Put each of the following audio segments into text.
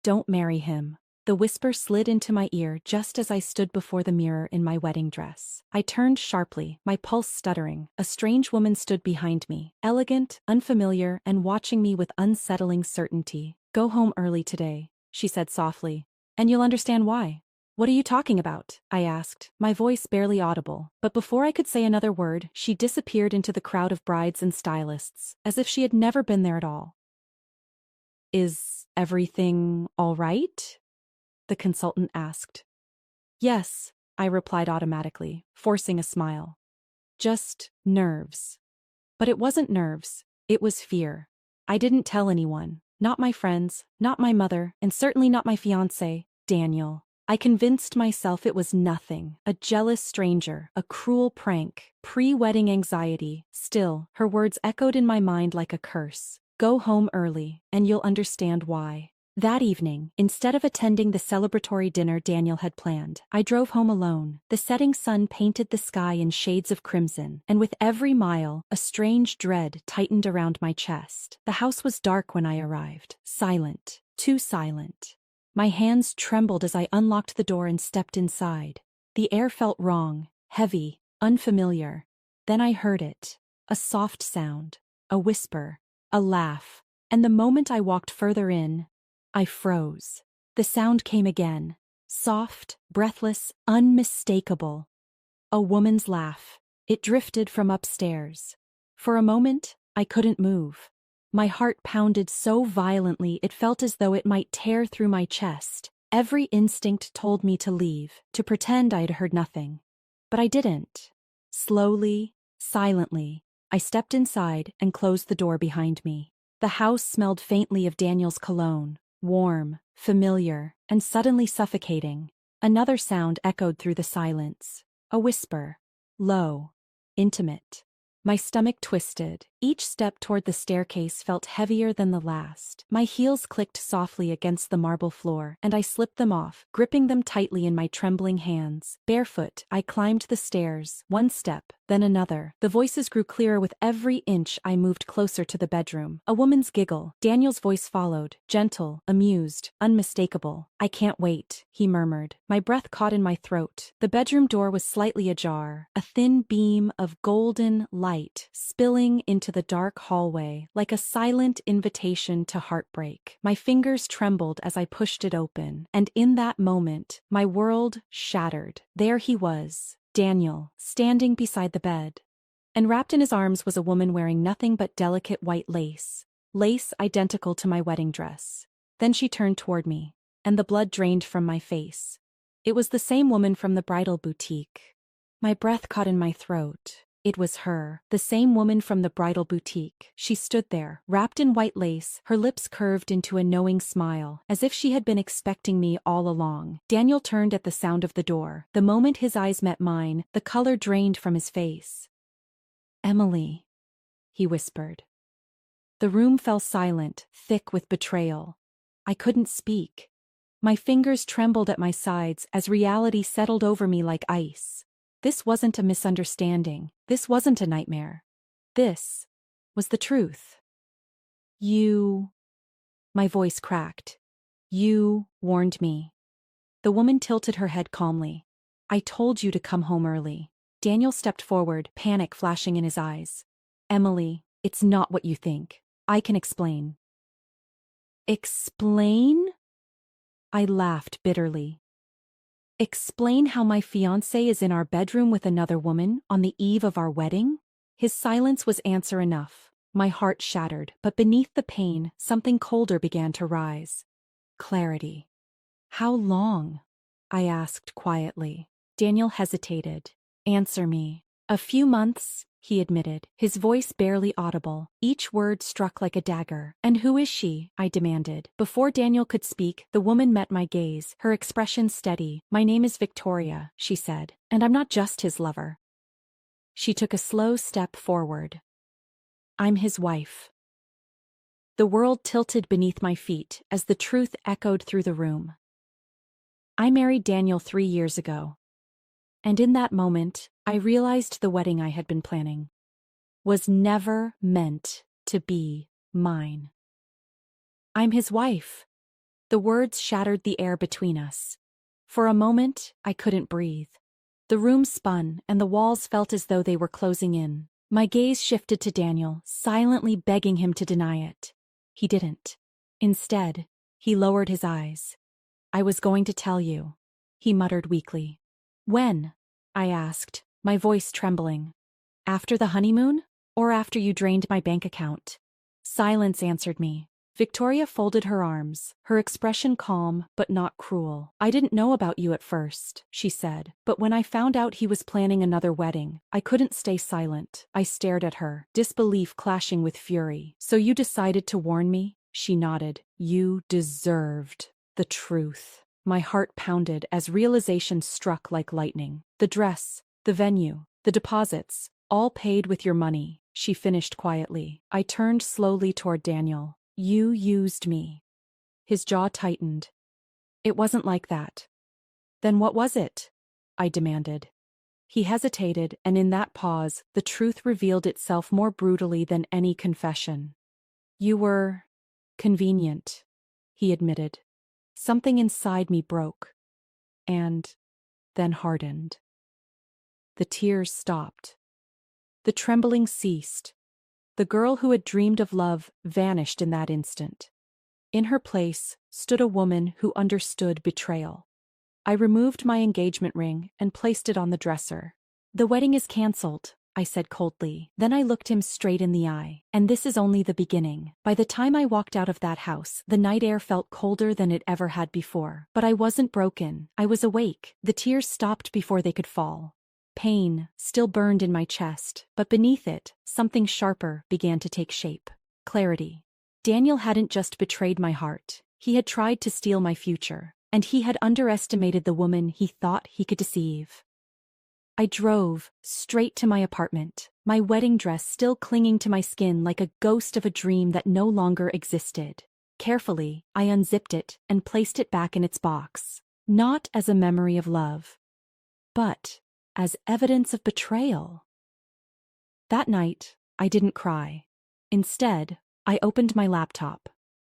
don't marry him. The whisper slid into my ear just as I stood before the mirror in my wedding dress. I turned sharply, my pulse stuttering. A strange woman stood behind me, elegant, unfamiliar, and watching me with unsettling certainty. "Go home early today," she said softly, "and you'll understand why." "What are you talking about?" I asked, my voice barely audible. But before I could say another word, she disappeared into the crowd of brides and stylists, as if she had never been there at all. "Is everything all right?" the consultant asked. "Yes," I replied automatically, forcing a smile. "Just nerves." But it wasn't nerves, it was fear. I didn't tell anyone, not my friends, not my mother, and certainly not my fiancé, Daniel. I convinced myself it was nothing, a jealous stranger, a cruel prank, pre-wedding anxiety. Still, her words echoed in my mind like a curse. "Go home early, and you'll understand why." That evening, instead of attending the celebratory dinner Daniel had planned, I drove home alone. The setting sun painted the sky in shades of crimson, and with every mile, a strange dread tightened around my chest. The house was dark when I arrived, silent, too silent. My hands trembled as I unlocked the door and stepped inside. The air felt wrong, heavy, unfamiliar. Then I heard it, a soft sound, a whisper, a laugh, and the moment I walked further in, I froze. The sound came again, soft, breathless, unmistakable. A woman's laugh. It drifted from upstairs. For a moment, I couldn't move. My heart pounded so violently it felt as though it might tear through my chest. Every instinct told me to leave, to pretend I'd heard nothing. But I didn't. Slowly, silently, I stepped inside and closed the door behind me. The house smelled faintly of Daniel's cologne. Warm, familiar, and suddenly suffocating. Another sound echoed through the silence. A whisper. Low. Intimate. My stomach twisted. Each step toward the staircase felt heavier than the last. My heels clicked softly against the marble floor, and I slipped them off, gripping them tightly in my trembling hands. Barefoot, I climbed the stairs, one step, then another. The voices grew clearer with every inch I moved closer to the bedroom. A woman's giggle. Daniel's voice followed, gentle, amused, unmistakable. "I can't wait," he murmured. My breath caught in my throat. The bedroom door was slightly ajar, a thin beam of golden light spilling into the dark hallway like a silent invitation to heartbreak. My fingers trembled as I pushed it open, and in that moment, my world shattered. There he was, Daniel, standing beside the bed. And wrapped in his arms was a woman wearing nothing but delicate white lace, lace identical to my wedding dress. Then she turned toward me, and the blood drained from my face. It was the same woman from the bridal boutique. My breath caught in my throat. It was her, the same woman from the bridal boutique. She stood there, wrapped in white lace, her lips curved into a knowing smile, as if she had been expecting me all along. Daniel turned at the sound of the door. The moment his eyes met mine, the color drained from his face. "Emily," he whispered. The room fell silent, thick with betrayal. I couldn't speak. My fingers trembled at my sides as reality settled over me like ice. This wasn't a misunderstanding. This wasn't a nightmare. This was the truth. "You..." My voice cracked. "You warned me." The woman tilted her head calmly. "I told you to come home early." Daniel stepped forward, panic flashing in his eyes. "Emily, it's not what you think. I can explain." "Explain?" I laughed bitterly. "Explain how my fiancé is in our bedroom with another woman on the eve of our wedding?" His silence was answer enough. My heart shattered, but beneath the pain, something colder began to rise. Clarity. "How long?" I asked quietly. Daniel hesitated. "Answer me." "A few months," he admitted, his voice barely audible. Each word struck like a dagger. "And who is she?" I demanded. Before Daniel could speak, the woman met my gaze, her expression steady. "My name is Victoria," she said, "and I'm not just his lover." She took a slow step forward. "I'm his wife." The world tilted beneath my feet as the truth echoed through the room. I married Daniel 3 years ago. And in that moment, I realized the wedding I had been planning was never meant to be mine. "I'm his wife," The words shattered the air between us. For a moment, I couldn't breathe. The room spun, and the walls felt as though they were closing in. My gaze shifted to Daniel, silently begging him to deny it. He didn't. Instead, he lowered his eyes. "I was going to tell you," he muttered weakly. "When?" I asked, my voice trembling. "After the honeymoon? Or after you drained my bank account?" Silence answered me. Victoria folded her arms, her expression calm but not cruel. "I didn't know about you at first," she said, "but when I found out he was planning another wedding, I couldn't stay silent." I stared at her, disbelief clashing with fury. "So you decided to warn me?" She nodded. "You deserved the truth." My heart pounded as realization struck like lightning. "The dress, the venue, the deposits, all paid with your money," she finished quietly. I turned slowly toward Daniel. "You used me." His jaw tightened. "It wasn't like that." "Then what was it?" I demanded. He hesitated, and in that pause, the truth revealed itself more brutally than any confession. "You were convenient," he admitted. Something inside me broke, and then hardened. The tears stopped. The trembling ceased. The girl who had dreamed of love vanished in that instant. In her place stood a woman who understood betrayal. I removed my engagement ring and placed it on the dresser. "The wedding is cancelled," I said coldly. Then I looked him straight in the eye. "And this is only the beginning." By the time I walked out of that house, the night air felt colder than it ever had before. But I wasn't broken. I was awake. The tears stopped before they could fall. Pain still burned in my chest, but beneath it, something sharper began to take shape. Clarity. Daniel hadn't just betrayed my heart. He had tried to steal my future, and he had underestimated the woman he thought he could deceive. I drove straight to my apartment, my wedding dress still clinging to my skin like a ghost of a dream that no longer existed. Carefully, I unzipped it and placed it back in its box, not as a memory of love, but as evidence of betrayal. That night, I didn't cry. Instead, I opened my laptop.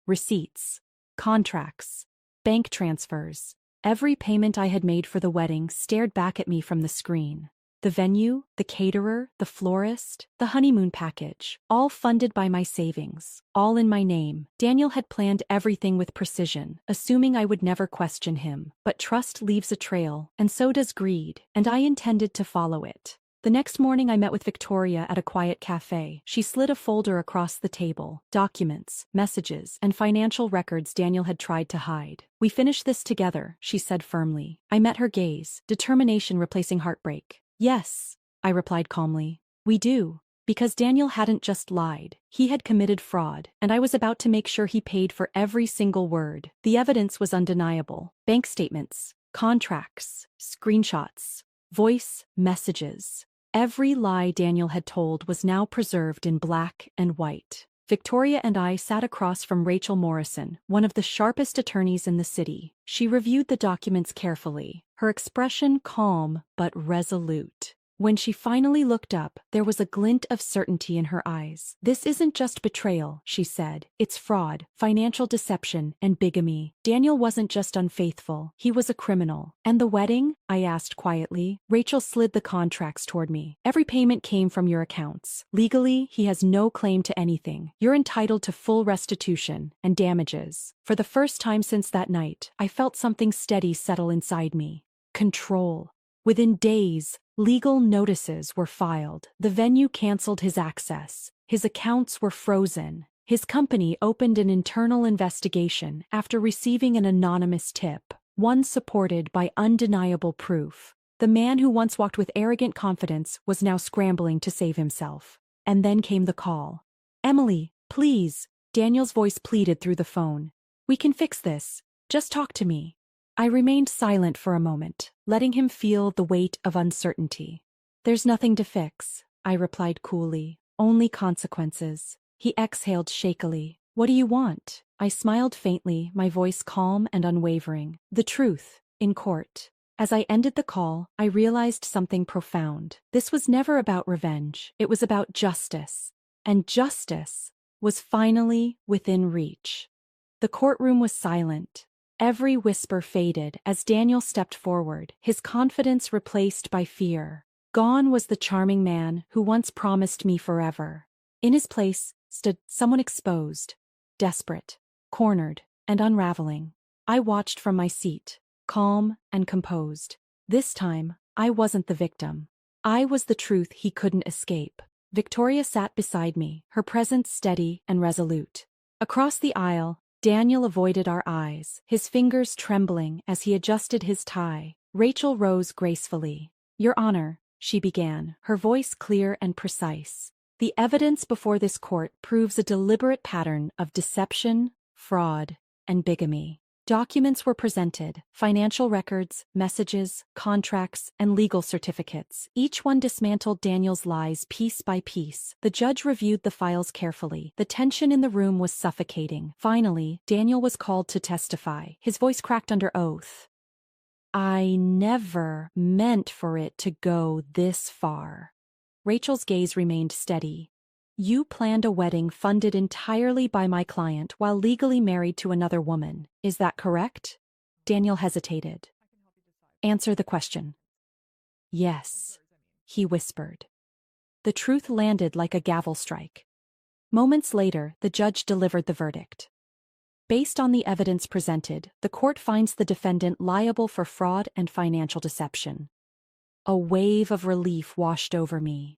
Receipts, contracts, bank transfers. Every payment I had made for the wedding stared back at me from the screen. The venue, the caterer, the florist, the honeymoon package, all funded by my savings, all in my name. Daniel had planned everything with precision, assuming I would never question him. But trust leaves a trail, and so does greed, and I intended to follow it. The next morning I met with Victoria at a quiet cafe. She slid a folder across the table, documents, messages, and financial records Daniel had tried to hide. "We finish this together," she said firmly. I met her gaze, determination replacing heartbreak. "Yes," I replied calmly. "We do." Because Daniel hadn't just lied, he had committed fraud, and I was about to make sure he paid for every single word. The evidence was undeniable. Bank statements, contracts, screenshots, voice messages. Every lie Daniel had told was now preserved in black and white. Victoria and I sat across from Rachel Morrison, one of the sharpest attorneys in the city. She reviewed the documents carefully, her expression calm but resolute. When she finally looked up, there was a glint of certainty in her eyes. "This isn't just betrayal," she said. "It's fraud, financial deception, and bigamy. Daniel wasn't just unfaithful, he was a criminal." "And the wedding?" I asked quietly. Rachel slid the contracts toward me. "Every payment came from your accounts. Legally, he has no claim to anything. You're entitled to full restitution and damages." For the first time since that night, I felt something steady settle inside me. Control. Within days, legal notices were filed. The venue canceled his access. His accounts were frozen. His company opened an internal investigation after receiving an anonymous tip, one supported by undeniable proof. The man who once walked with arrogant confidence was now scrambling to save himself. And then came the call. "Emily, please," Daniel's voice pleaded through the phone. "We can fix this. Just talk to me." I remained silent for a moment, letting him feel the weight of uncertainty. "There's nothing to fix," I replied coolly. "Only consequences." He exhaled shakily. "What do you want?" I smiled faintly, my voice calm and unwavering. "The truth, in court." As I ended the call, I realized something profound. This was never about revenge. It was about justice. And justice was finally within reach. The courtroom was silent. Every whisper faded as Daniel stepped forward, his confidence replaced by fear. Gone was the charming man who once promised me forever. In his place stood someone exposed, desperate, cornered, and unraveling. I watched from my seat, calm and composed. This time, I wasn't the victim. I was the truth he couldn't escape. Victoria sat beside me, her presence steady and resolute. Across the aisle, Daniel avoided our eyes, his fingers trembling as he adjusted his tie. Rachel rose gracefully. "Your Honor," she began, her voice clear and precise. "The evidence before this court proves a deliberate pattern of deception, fraud, and bigamy. Documents were presented, financial records, messages, contracts, and legal certificates. Each one dismantled Daniel's lies piece by piece. The judge reviewed the files carefully. The tension in the room was suffocating. Finally, Daniel was called to testify. His voice cracked under oath. "I never meant for it to go this far." Rachel's gaze remained steady. "You planned a wedding funded entirely by my client while legally married to another woman. Is that correct?" Daniel hesitated. "Answer the question." "Yes," he whispered. The truth landed like a gavel strike. Moments later, the judge delivered the verdict. Based on the evidence presented, the court finds the defendant liable for fraud and financial deception. A wave of relief washed over me.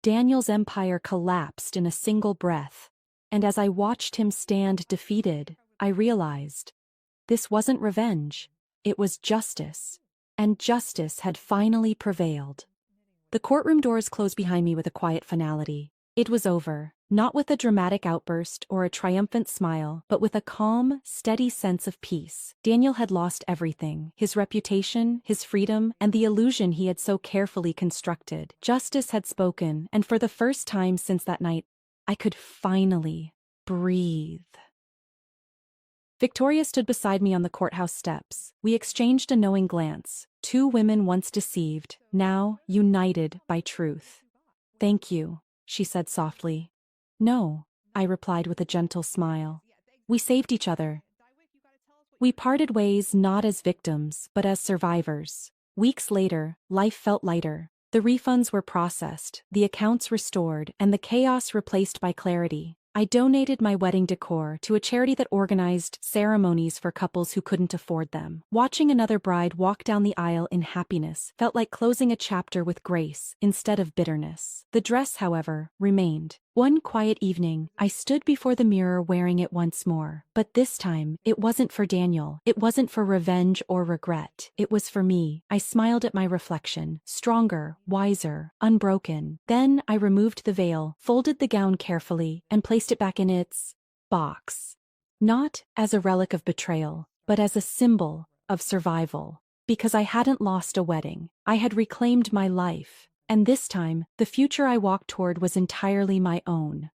Daniel's empire collapsed in a single breath, and as I watched him stand defeated, I realized this wasn't revenge, it was justice, and justice had finally prevailed. The courtroom doors closed behind me with a quiet finality. It was over, not with a dramatic outburst or a triumphant smile, but with a calm, steady sense of peace. Daniel had lost everything: his reputation, his freedom, and the illusion he had so carefully constructed. Justice had spoken, and for the first time since that night, I could finally breathe. Victoria stood beside me on the courthouse steps. We exchanged a knowing glance. Two women once deceived, now united by truth. "Thank you," she said softly. "No," I replied with a gentle smile. "We saved each other." We parted ways not as victims, but as survivors. Weeks later, life felt lighter. The refunds were processed, the accounts restored, and the chaos replaced by clarity. I donated my wedding decor to a charity that organized ceremonies for couples who couldn't afford them. Watching another bride walk down the aisle in happiness felt like closing a chapter with grace instead of bitterness. The dress, however, remained. One quiet evening, I stood before the mirror wearing it once more. But this time, it wasn't for Daniel. It wasn't for revenge or regret. It was for me. I smiled at my reflection, stronger, wiser, unbroken. Then I removed the veil, folded the gown carefully, and placed it back in its box. Not as a relic of betrayal, but as a symbol of survival. Because I hadn't lost a wedding. I had reclaimed my life. And this time, the future I walked toward was entirely my own.